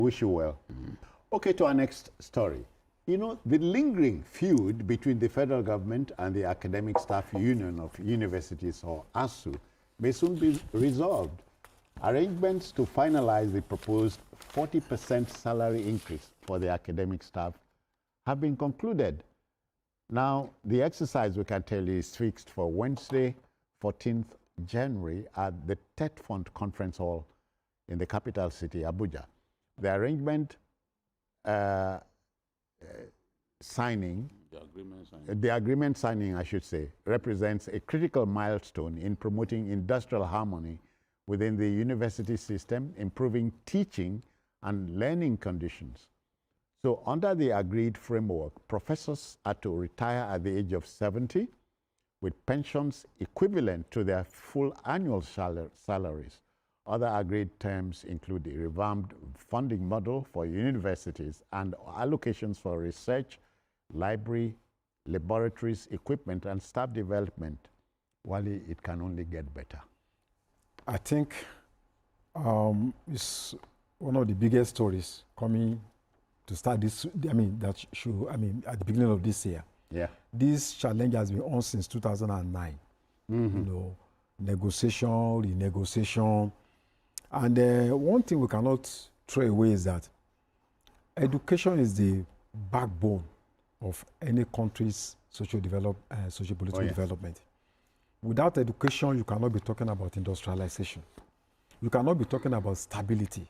Wish you well. Okay, to our next story. You know, the lingering feud between the federal government and the Academic Staff Union of Universities, or ASUU, may soon be resolved. Arrangements to finalize the proposed 40% salary increase for the academic staff have been concluded. Now, the exercise, we can tell you, is fixed for Wednesday, 14th January at the TED Fund Conference Hall in the capital city, Abuja. The arrangement signing, the agreement signing, I should say, represents a critical milestone in promoting industrial harmony within the university system, improving teaching and learning conditions. So under the agreed framework, professors are to retire at the age of 70 with pensions equivalent to their full annual salaries. Other agreed terms include the revamped funding model for universities and allocations for research, library, laboratories, equipment, and staff development. Wally, it can only get better. I think it's one of the biggest stories coming to start this. I mean, at the beginning of this year. Yeah. This challenge has been on since 2009. You know, negotiation, renegotiation. And one thing we cannot throw away is that education is the backbone of any country's socio-political development. Without education, you cannot be talking about industrialization. You cannot be talking about stability.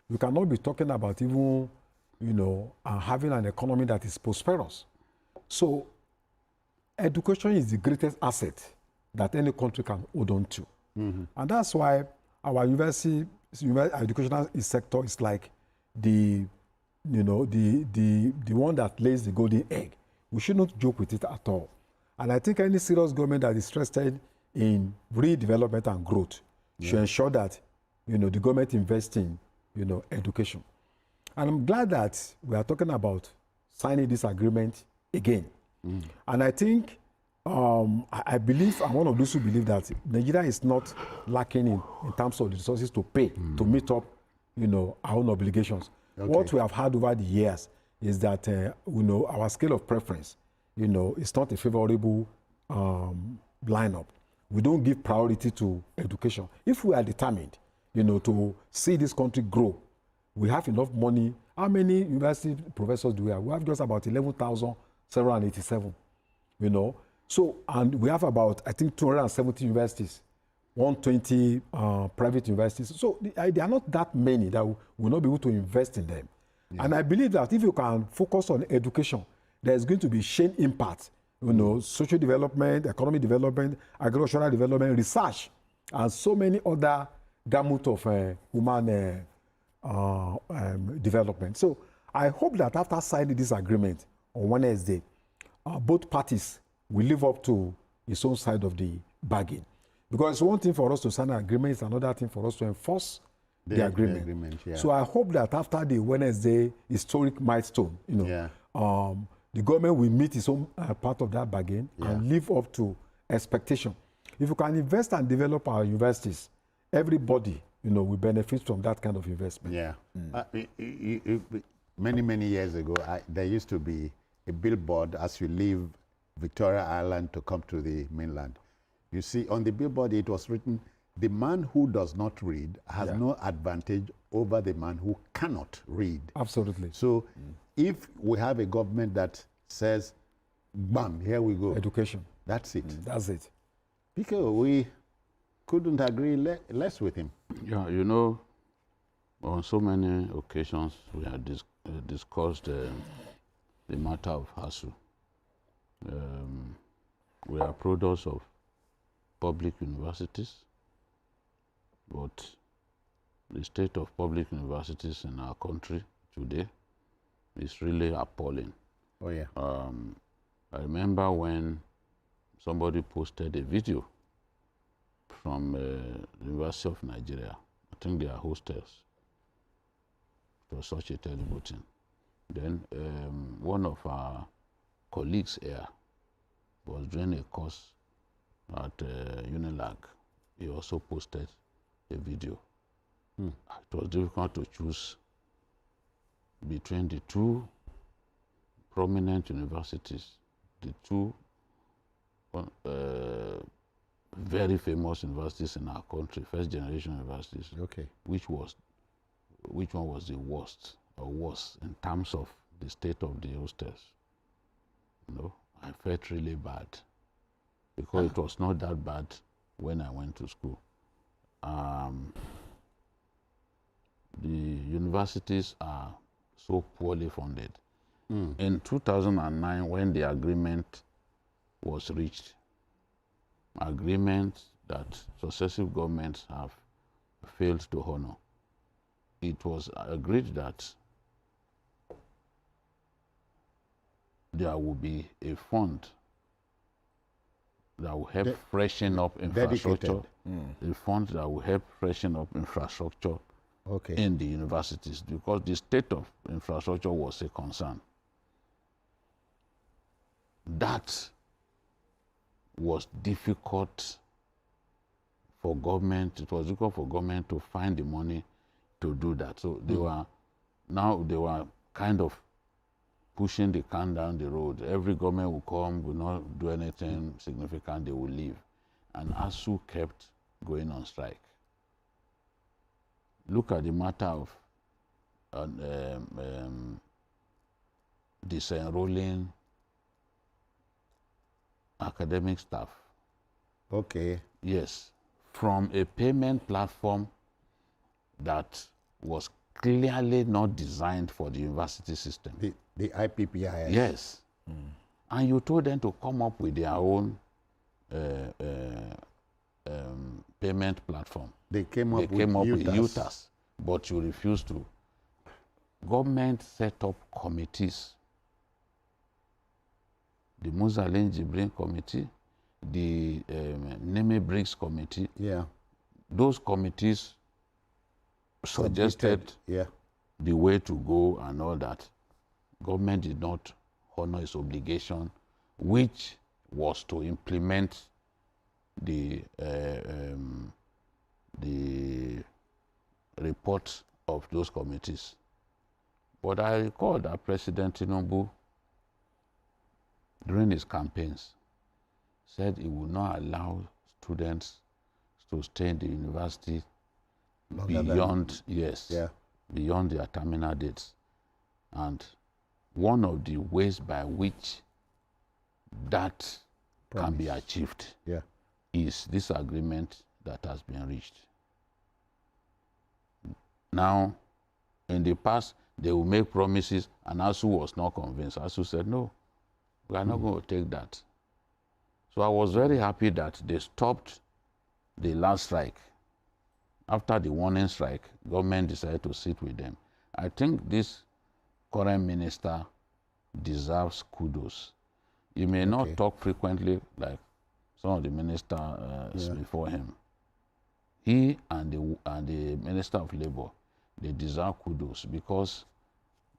You cannot be talking about even, you know, having an economy that is prosperous. So, education is the greatest asset that any country can hold on to. And that's why our university educational sector is like the one that lays the golden egg. We should not joke with it at all. And I think any serious government that is interested in redevelopment and growth should ensure that, you know, the government invests in, you know, education. And I'm glad that we are talking about signing this agreement again. And I think, I believe, I'm one of those who believe that Nigeria is not lacking in terms of the resources to pay, to meet up, you know, our own obligations. Okay. What we have had over the years is that, you know, our scale of preference, you know, it's not a favorable lineup. We don't give priority to education. If we are determined, you know, to see this country grow, we have enough money. How many university professors do we have? We have just about 11,787, you know. So, and we have about, I think, 270 universities, 120 private universities. So there are not that many that will not be able to invest in them. And I believe that if you can focus on education, there's going to be chain impact, you know, social development, economic development, agricultural development, research, and so many other gamut of human development. So I hope that after signing this agreement on Wednesday, both parties will live up to its own side of the bargain. Because it's one thing for us to sign an agreement, it's another thing for us to enforce the agreement. So I hope that after the Wednesday historic milestone, you know, the government will meet its own part of that bargain and live up to expectation. If you can invest and develop our universities, everybody, you know, will benefit from that kind of investment. Many, many years ago, there used to be a billboard as you leave Victoria Island to come to the mainland. You see, on the billboard, it was written, the man who does not read has no advantage over the man who cannot read. Absolutely. So if we have a government that says, bam, here we go. Education. That's it. That's it. Because we couldn't agree less with him. Yeah, you know, on so many occasions, we have discussed the matter of ASUU. We are products of public universities, but the state of public universities in our country today is really appalling. Oh, yeah. I remember when somebody posted a video from the University of Nigeria. I think they are hostels for such a terrible thing. Then one of our colleagues here was doing a course at Unilag. He also posted a video. It was difficult to choose between the two prominent universities, the two very famous universities in our country, first generation universities. Okay. Which one was the worst or worse in terms of the state of the hostels? You know, I felt really bad because it was not that bad when I went to school. The universities are so poorly funded. In 2009, when the agreement was reached, agreement that successive governments have failed to honor, it was agreed that there will be a fund that will help freshen up infrastructure, a fund that will help freshen up infrastructure in the universities, because the state of infrastructure was a concern. That was difficult for government. It was difficult for government to find the money to do that. So they were kind of pushing the can down the road. Every government will come, will not do anything significant, they will leave. And ASUU kept going on strike. Look at the matter of disenrolling academic staff. Okay. Yes, from a payment platform that was clearly not designed for the university system. The IPPIS. Yes. And you told them to come up with their own payment platform. They came up with UTAS, but you refused to. Government set up committees. The Musalin Jibrin Committee, the Neme Briggs Committee. Yeah. Those committees suggested the way to go and all that. Government did not honor its obligation, which was to implement the report of those committees. But I recall that President Tinubu, during his campaigns, said he would not allow students to stay in the university beyond beyond their terminal dates. And one of the ways by which that can be achieved is this agreement that has been reached. Now, in the past, they will make promises, and ASUU was not convinced. ASUU said, no, we are not going to take that. So I was very happy that they stopped the last strike. After the warning strike, government decided to sit with them. I think this current minister deserves kudos. He may not talk frequently like some of the ministers before him. He and the Minister of Labor, they deserve kudos because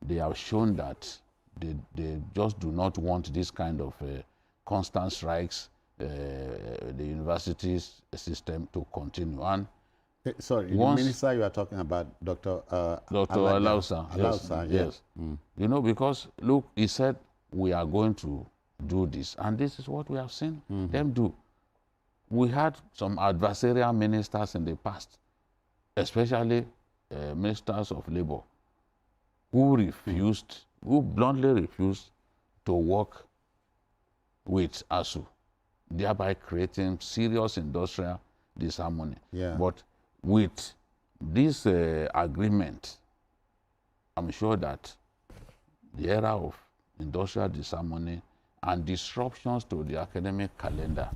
they have shown that they just do not want this kind of constant strikes, the universities system to continue. And sorry, the minister you are talking about, Dr. Alausa. Yes. You know, because look, he said we are going to do this, and this is what we have seen them do. We had some adversarial ministers in the past, especially ministers of labor, who bluntly refused to work with ASUU, thereby creating serious industrial disharmony. But with this agreement, I'm sure that the era of industrial disharmony and disruptions to the academic calendar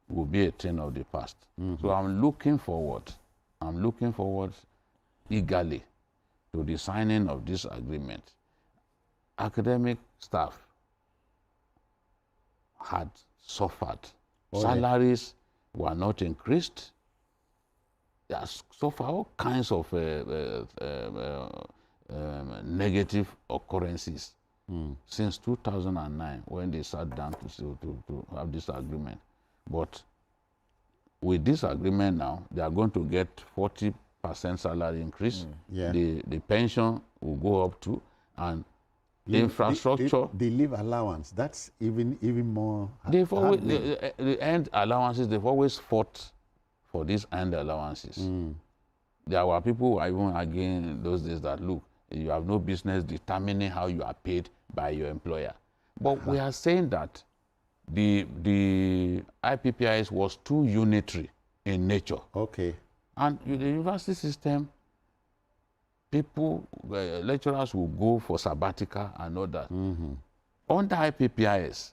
will be a thing of the past. So I'm looking forward eagerly to the signing of this agreement. Academic staff had suffered. Salaries were not increased. There are so far all kinds of negative occurrences since 2009 when they sat down to have this agreement. But with this agreement now, they are going to get 40% salary increase. The pension will go up to, and infrastructure. The leave allowance, that's even more. They've always, the end allowances, they've always fought for these end allowances. There were people who are even arguing in those days that, look, you have no business determining how you are paid by your employer. But we are saying that the IPPIS was too unitary in nature. Okay. And in the university system, people, lecturers will go for sabbatical and all that. Under IPPIS,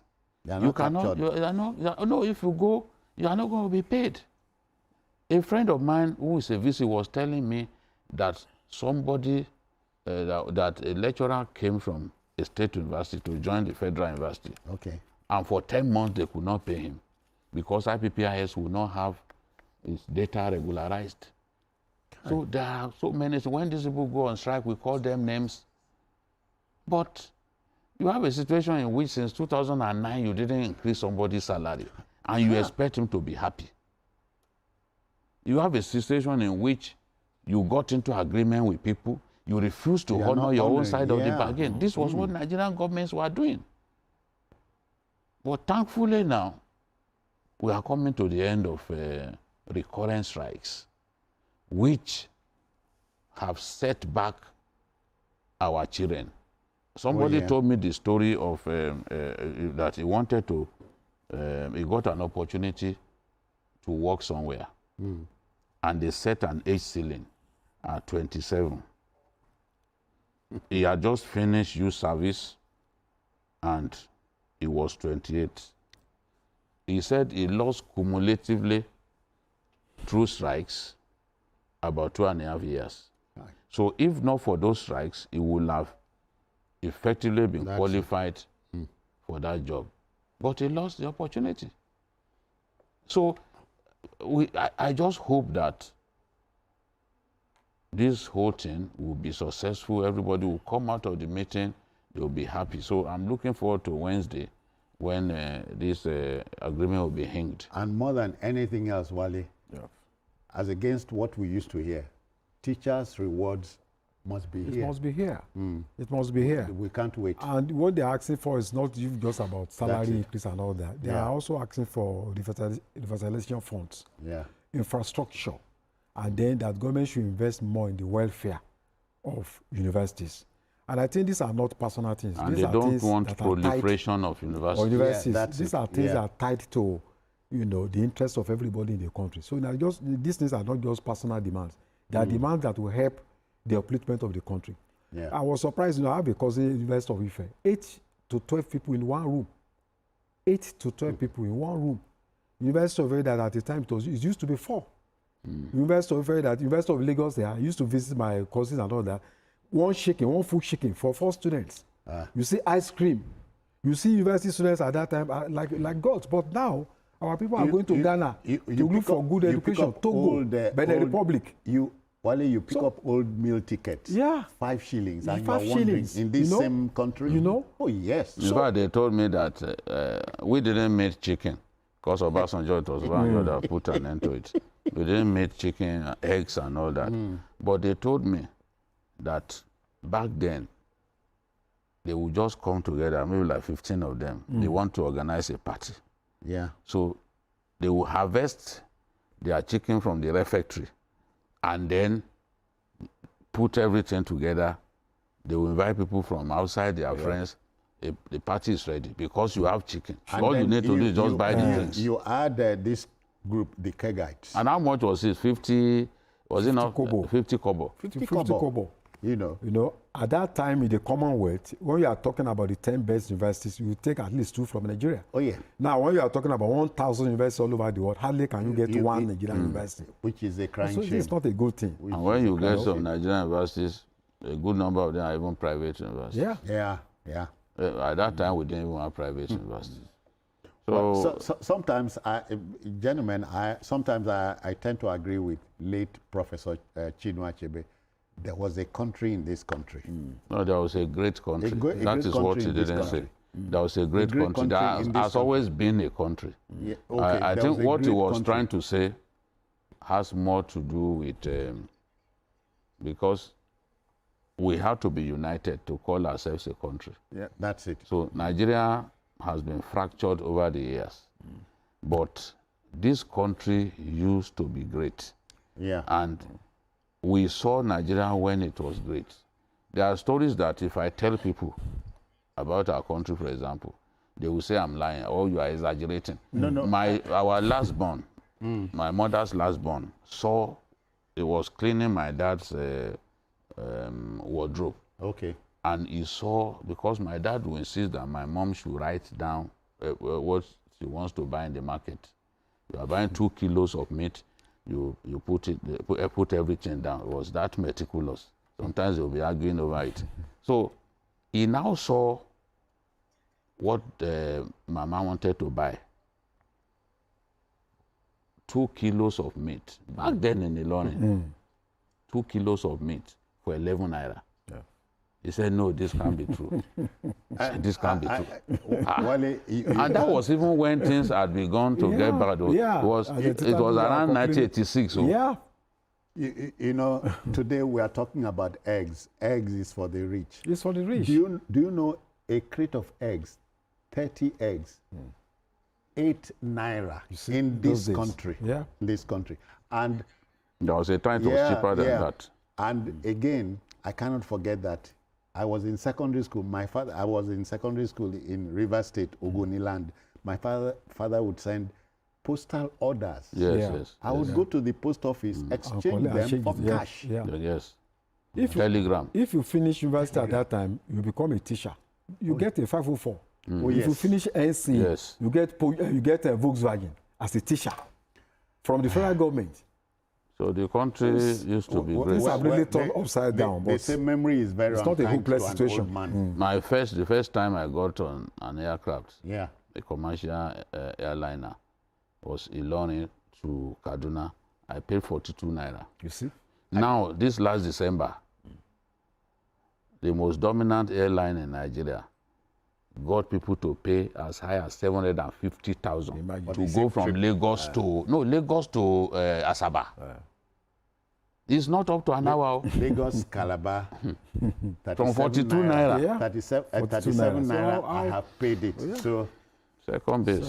you cannot, no, if you go, you are not going to be paid. A friend of mine who is a VC was telling me that somebody, that a lecturer came from a state university to join the federal university. Okay. And for 10 months, they could not pay him because IPPIS will not have its data regularized. So there are so many. So when these people go on strike, we call them names. But you have a situation in which since 2009, you didn't increase somebody's salary, and you expect him to be happy. You have a situation in which you got into agreement with people, you refuse to honor your own side of the bargain. This was what Nigerian governments were doing. But thankfully now, we are coming to the end of recurrent strikes, which have set back our children. Somebody told me the story of that he wanted to, he got an opportunity to work somewhere. And they set an age ceiling at 27. He had just finished youth service and he was 28. He said he lost cumulatively through strikes about 2.5 years. Right. So if not for those strikes, he would have effectively been qualified for that job. But he lost the opportunity. So I just hope that this whole thing will be successful. Everybody will come out of the meeting. They'll be happy. So I'm looking forward to Wednesday when this agreement will be hinged. And more than anything else, Wale, as against what we used to hear, teachers' rewards must be here. It must be here. It must be here. We can't wait. And what they're asking for is not just about salary increase and all that. They are also asking for revitalization funds, infrastructure, and then that government should invest more in the welfare of universities. And I think these are not personal things. And these they don't want proliferation of universities. These are things that are tied to, the interests of everybody in the country. So now these things are not just personal demands. They are demands that will help the upliftment of the country. I was surprised, I have a cousin in the University of Ife, 8 to 12 people in one room. 8 to 12 people in one room. University of Ife, that at the time it used to be 4. University of Ife, University of Lagos, I used to visit my cousins and all that. One food shaking for 4 students. You see ice cream. You see university students at that time like gods. But now, our people are going to Ghana to look for good education. Togo, Benin Republic. You pick up old meal tickets. 5 shillings. And 5 shillings. In this same country? Oh, yes. In fact, they told me that we didn't make chicken because Obasanjo, it was one that put an end to it. We didn't make chicken, eggs and all that. But they told me that back then, they would just come together, maybe like 15 of them. They want to organize a party. So they will harvest their chicken from the refectory and then put everything together. They will invite people from outside, their friends. The party is ready because you have chicken. So all you need to do is just buy the drinks. You add this group, the Kegites. And how much was it? 50, was it not? Kobo. 50 kobo. 50 kobo. You know, at that time in the Commonwealth, when you are talking about the 10 best universities, you take at least 2 from Nigeria. Oh, yeah. Now, when you are talking about 1,000 universities all over the world, hardly can you get one Nigerian university. Which is a crying shame. So it's not a good thing. And when you get some Nigerian universities, a good number of them are even private universities. Yeah. At that time, we didn't even have private universities. So sometimes, gentlemen, sometimes I tend to agree with late Professor Chinua Achebe. There was a country in this country. No, there was a great country. That is what he didn't say. There was a great country. There has always been a country. I think what he was trying to say has more to do with, because we have to be united to call ourselves a country. Yeah, that's it. So Nigeria has been fractured over the years. But this country used to be great. Yeah. And we saw Nigeria when it was great. There are stories that if I tell people about our country, for example, they will say I'm lying or you are exaggerating. No, no. Our last born, my mother's last born, saw it was cleaning my dad's wardrobe. Okay. And he saw, because my dad will insist that my mom should write down what she wants to buy in the market. You are buying 2 kilos of meat, you put everything down. It was that meticulous. Sometimes they'll be arguing over it. So he now saw what Mama wanted to buy. 2 kilos of meat. Back then in Ilorin, 2 kilos of meat for 11 naira. Yeah. He said, no, this can't be true. This can't be true. Wale, And that was even when things had begun to get bad. Yeah. It was around 1986. So. Yeah. you know, today we are talking about eggs. Eggs is for the rich. It's for the rich. Do you know a crate of eggs, 30 eggs, 8 naira see, in those this days. country? Yeah. In this country. And There was a time it was cheaper than that. And again, I cannot forget that I was in secondary school. I was in secondary school in River State, Ogoniland. My father would send postal orders. Yes, Yeah. yes. I would go to the post office, exchange them for Yeah. cash. Yeah. Yes. If you, Telegram. if you finish university at that time, you become a teacher. You get a 504. Oh, If you yes. finish NC, Yes. you get a Volkswagen as a teacher from the federal government. So the country used to be great. Things have really turned they- upside down. They But say memory is very it's not a unkind to hopeless an situation. old man. The first time I got on an aircraft, Yeah. a commercial airliner, was Ilorin to Kaduna. I paid 42 naira. you see, Now, this last December, the most dominant airline in Nigeria got people to pay as high as 750,000 Imagine. to go from Lagos to Asaba. It's not up to an hour. Lagos, Calabar, From 42 naira. Yeah. 37 42 naira. naira. So I have paid it. So Second base.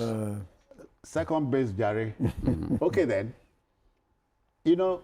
second base, Jerry. Okay then. You know,